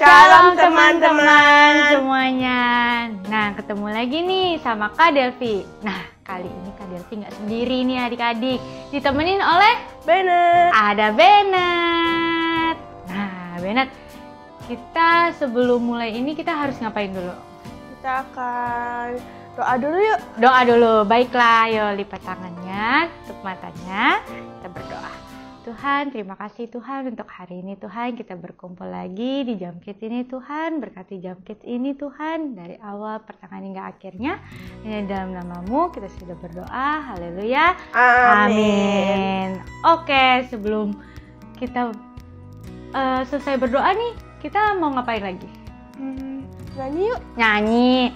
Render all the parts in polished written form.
Shalom teman-teman semuanya. Nah, ketemu lagi nih sama Kak Delvi. Nah, kali ini Kak Delvi nggak sendiri nih adik-adik. Ditemenin oleh Bennett. Ada Bennett. Nah, Bennett, kita sebelum mulai ini kita harus ngapain dulu? Kita akan doa dulu yuk. Doa dulu. Baiklah, ayo lipat tangannya, tutup matanya, kita berdoa. Tuhan, terima kasih Tuhan untuk hari ini Tuhan, kita berkumpul lagi di Jam Kids ini Tuhan, berkati Jam Kids ini Tuhan, dari awal pertengahan hingga akhirnya, hanya dalam nama-Mu kita sudah berdoa, haleluya, amin. Oke, sebelum kita selesai berdoa nih, kita mau ngapain lagi? Nyanyi yuk. Nyanyi.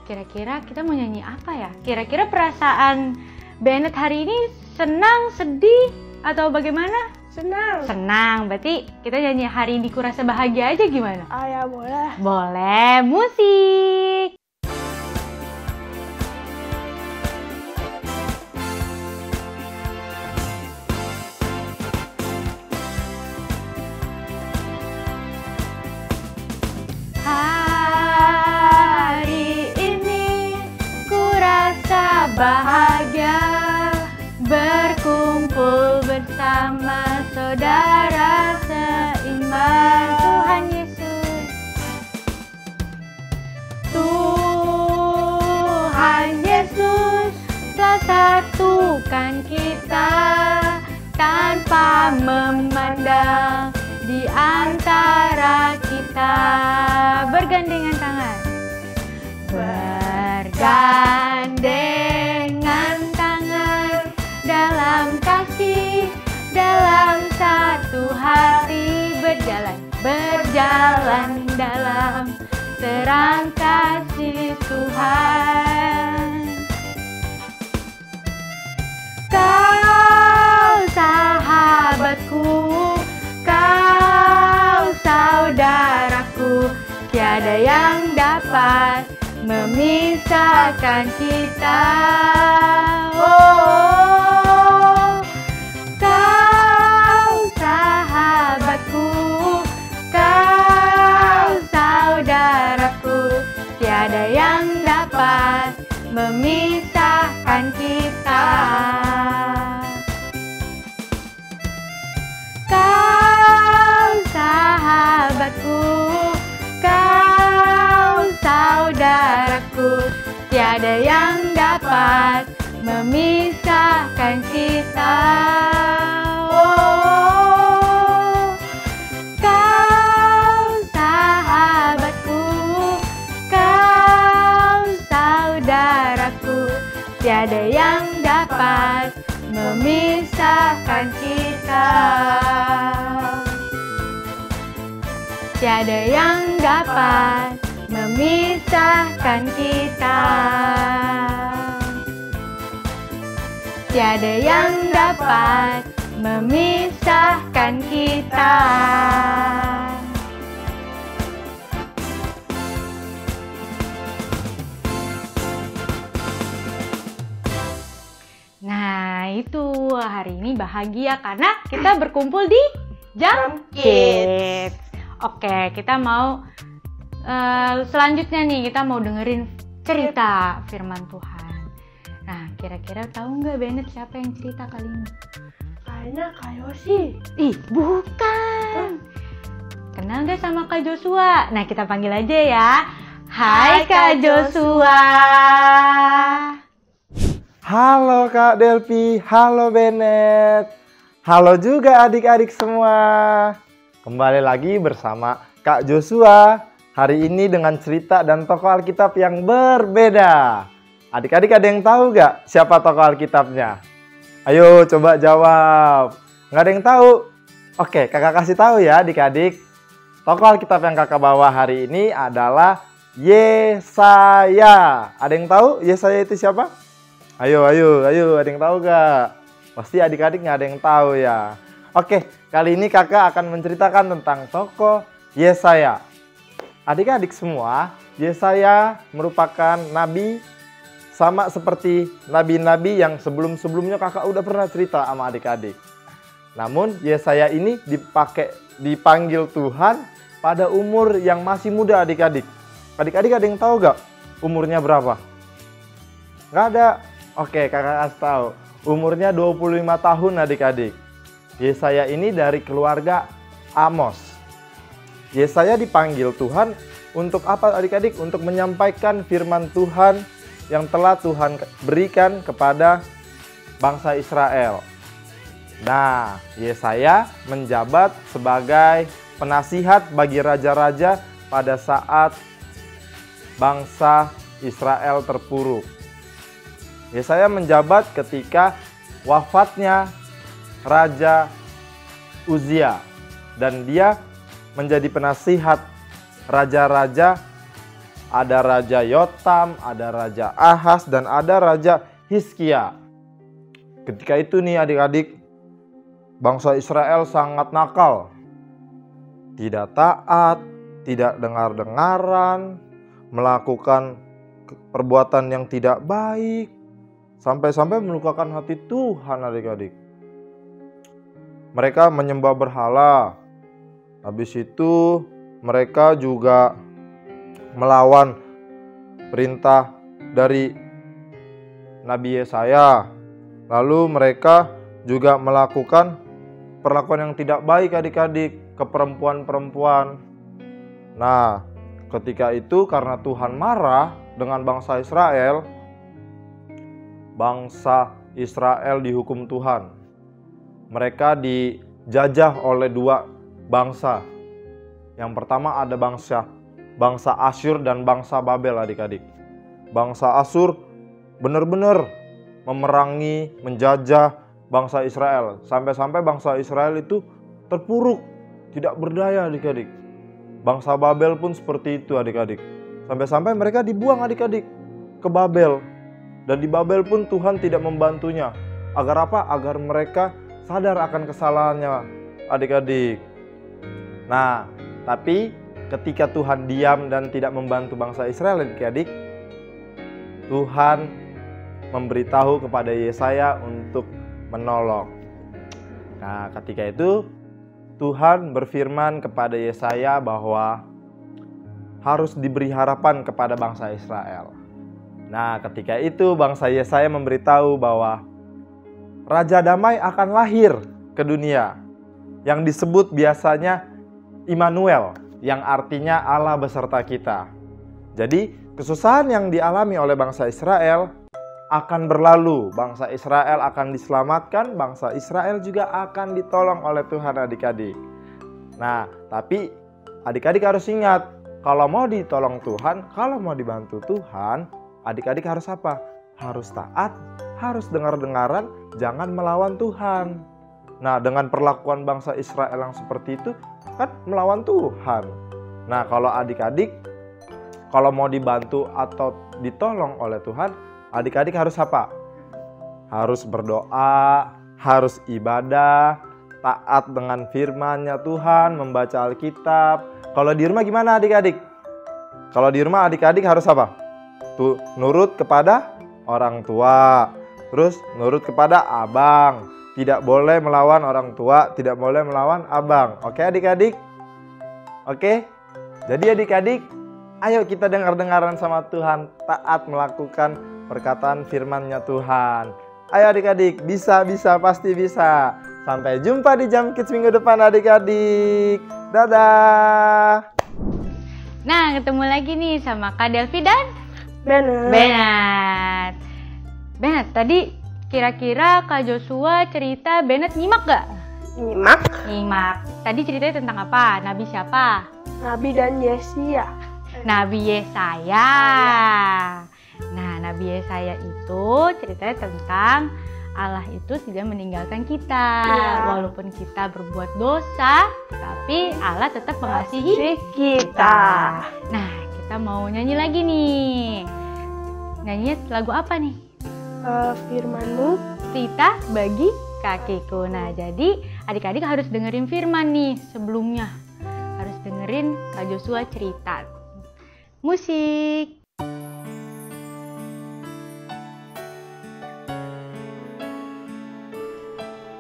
Kira-kira kita mau nyanyi apa ya? Kira-kira perasaan Bennett hari ini senang, sedih, atau bagaimana? Senang. Senang, berarti kita nyanyi hari ini ku rasa bahagia aja gimana? Ya boleh. Boleh, musik! Hari ini ku rasa bahagia, berkumpul bersama saudara seiman Tuhan Yesus. Tuhan Yesus telah satukan kita tanpa memandang di antara kita. Bergandengan tangan. Bergandengan tangan dalam kasih, dalam satu hati, berjalan dalam terang kasih Tuhan. Kau sahabatku, kau saudaraku, tiada yang dapat memisahkan kita. Oh, kau sahabatku, kau saudaraku, tiada yang dapat memisahkan kita. Kau sahabatku, kau saudaraku, tiada yang dapat memisahkan kita. Oh, kau sahabatku, kau saudaraku, tiada yang dapat memisahkan kita. Tiada yang dapat memisahkan kita. Tiada yang dapat memisahkan kita. Nah, itu hari ini bahagia karena kita berkumpul di Jam Kids. Oke, kita mau selanjutnya nih, kita mau dengerin cerita firman Tuhan. Nah, kira-kira tahu nggak Bennett siapa yang cerita kali ini? Kayaknya Kak Yosi. Ih, bukan. Kenal nggak sama Kak Joshua? Nah, kita panggil aja ya. Hai Kak Joshua. Halo Kak Delvi, halo Bennett. Halo juga adik-adik semua. Kembali lagi bersama Kak Joshua. Hari ini dengan cerita dan tokoh Alkitab yang berbeda. Adik-adik ada yang tahu gak siapa tokoh Alkitabnya? Ayo coba jawab. Nggak ada yang tahu? Oke, kakak kasih tahu ya adik-adik. Tokoh Alkitab yang kakak bawa hari ini adalah Yesaya. Ada yang tahu Yesaya itu siapa? Ayo, ada yang tahu gak? Pasti adik-adik nggak ada yang tahu ya. Oke, kali ini kakak akan menceritakan tentang tokoh Yesaya. Adik-adik semua, Yesaya merupakan nabi sama seperti nabi-nabi yang sebelum-sebelumnya kakak udah pernah cerita sama adik-adik. Namun Yesaya ini dipanggil Tuhan pada umur yang masih muda adik-adik. Adik-adik ada yang tahu gak umurnya berapa? Gak ada? Oke, kakak kasih tahu. Umurnya 25 tahun adik-adik. Yesaya ini dari keluarga Amos. Yesaya dipanggil Tuhan untuk apa adik-adik? Untuk menyampaikan firman Tuhan yang telah Tuhan berikan kepada bangsa Israel. Nah, Yesaya menjabat sebagai penasihat bagi raja-raja pada saat bangsa Israel terpuruk. Yesaya menjabat ketika wafatnya Raja Uzia, dan dia menjadi penasihat raja-raja. Ada Raja Yotam, ada Raja Ahaz, dan ada Raja Hizkia. Ketika itu nih adik-adik, bangsa Israel sangat nakal. Tidak taat, tidak dengar-dengaran, melakukan perbuatan yang tidak baik, sampai-sampai melukakan hati Tuhan adik-adik. Mereka menyembah berhala. Habis itu mereka juga melawan perintah dari Nabi Yesaya. Lalu mereka juga melakukan perlakuan yang tidak baik adik-adik ke perempuan-perempuan. Nah, ketika itu karena Tuhan marah dengan bangsa Israel dihukum Tuhan. Mereka dijajah oleh dua bangsa. Yang pertama ada bangsa Asyur dan bangsa Babel adik-adik. Bangsa Asyur benar-benar memerangi, menjajah bangsa Israel. Sampai-sampai bangsa Israel itu terpuruk, tidak berdaya adik-adik. Bangsa Babel pun seperti itu adik-adik. Sampai-sampai mereka dibuang adik-adik ke Babel. Dan di Babel pun Tuhan tidak membantunya. Agar apa? Agar mereka sadar akan kesalahannya adik-adik. Nah, tapi ketika Tuhan diam dan tidak membantu bangsa Israel adik-adik, Tuhan memberitahu kepada Yesaya untuk menolong. Nah, ketika itu Tuhan berfirman kepada Yesaya bahwa harus diberi harapan kepada bangsa Israel. Nah, ketika itu bangsa Yesaya memberitahu bahwa Raja Damai akan lahir ke dunia, yang disebut biasanya Immanuel, yang artinya Allah beserta kita. Jadi kesusahan yang dialami oleh bangsa Israel akan berlalu. Bangsa Israel akan diselamatkan, bangsa Israel juga akan ditolong oleh Tuhan adik-adik. Nah, tapi adik-adik harus ingat, kalau mau ditolong Tuhan, kalau mau dibantu Tuhan, adik-adik harus apa? Harus taat, harus dengar-dengaran, jangan melawan Tuhan. Nah, dengan perlakuan bangsa Israel yang seperti itu, kan melawan Tuhan. Nah, kalau adik-adik, kalau mau dibantu atau ditolong oleh Tuhan, adik-adik harus apa? Harus berdoa, harus ibadah, taat dengan firman-Nya Tuhan, membaca Alkitab. Kalau di rumah gimana adik-adik? Kalau di rumah adik-adik harus apa? Tuh, nurut kepada orang tua, terus nurut kepada abang. Tidak boleh melawan orang tua, tidak boleh melawan abang. Oke adik-adik? Oke? Jadi adik-adik, ayo kita dengar-dengaran sama Tuhan, taat melakukan perkataan firman-Nya Tuhan. Ayo adik-adik, bisa, pasti bisa. Sampai jumpa di Jam Kids minggu depan adik-adik. Dadah! Nah, ketemu lagi nih sama Kak Delphi dan Bener. Bennett, tadi kira-kira Kak Joshua cerita Bennett nyimak gak? Nyimak. Nyimak. Tadi ceritanya tentang apa? Nabi siapa? Nabi dan Yesaya. Nabi Yesaya. Nah, Nabi Yesaya itu ceritanya tentang Allah itu tidak meninggalkan kita. Walaupun kita berbuat dosa, tapi Allah tetap mengasihi kita. Nah, kita mau nyanyi lagi nih. Nyanyi lagu apa nih? Firman-Mu Cerita bagi kakiku. Nah, jadi adik-adik harus dengerin firman nih sebelumnya. Harus dengerin Kak Joshua cerita. Musik.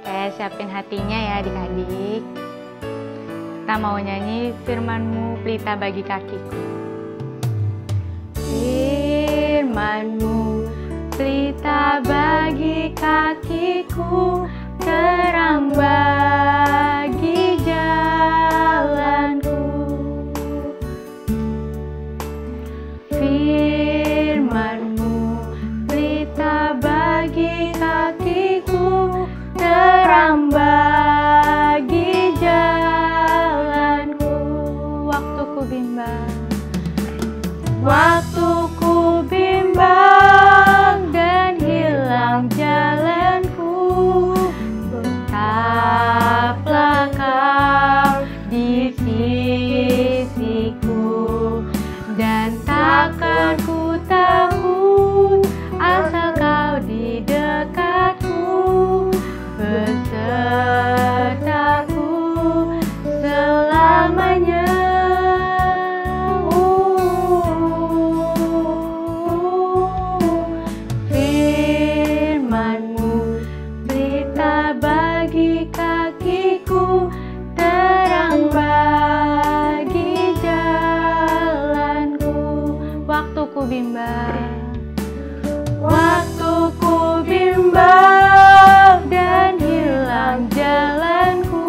Oke, siapin hatinya ya adik-adik. Kita mau nyanyi firman-Mu pelita bagi kakiku. Firman-Mu pelita bagi kakiku, terang bagi jalanku. Firman-Mu pelita bagi kakiku, terang bagi jalanku. Waktuku bimbang, waktuku bimbang dan hilang jalanku. Tetaplah Kau di sisiku, dan takkan ku takut asal Kau di dekatku, besertaku selamanya. Firman-Mu pelita bagi kakiku, terang bagi jalanku. Waktuku bimbang, waktuku bimbang dan hilang jalanku.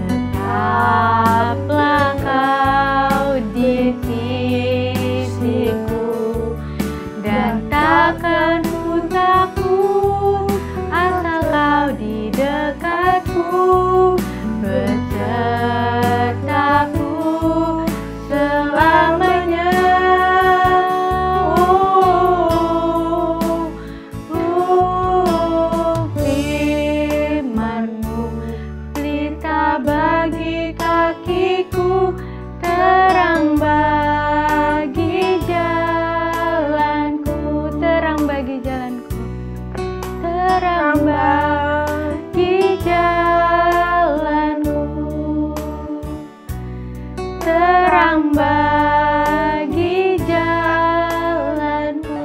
Tetaplah Kau di sisiku, dan takkan ku takut asal Kau di dekatku, besertaku selamanya. Firman-Mu pelita bagi kakiku, terang bagi jalanku. Terang bagi jalanku, terang bagi jalanku, terang bagi jalanku.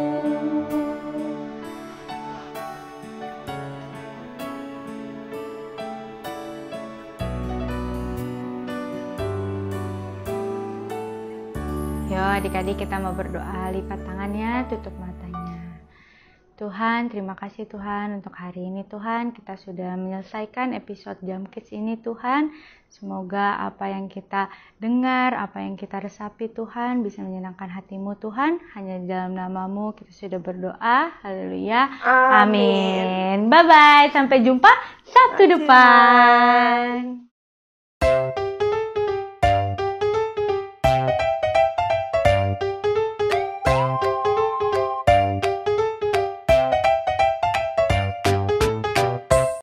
Yo adik-adik, kita mau berdoa. Lipat tangannya, tutup matanya. Tuhan, terima kasih Tuhan untuk hari ini Tuhan. Kita sudah menyelesaikan episode Jam Kids ini Tuhan. Semoga apa yang kita dengar, apa yang kita resapi Tuhan bisa menyenangkan hati-Mu Tuhan. Hanya di dalam nama-Mu kita sudah berdoa. Haleluya. Amin. Bye-bye. Sampai jumpa Sabtu depan.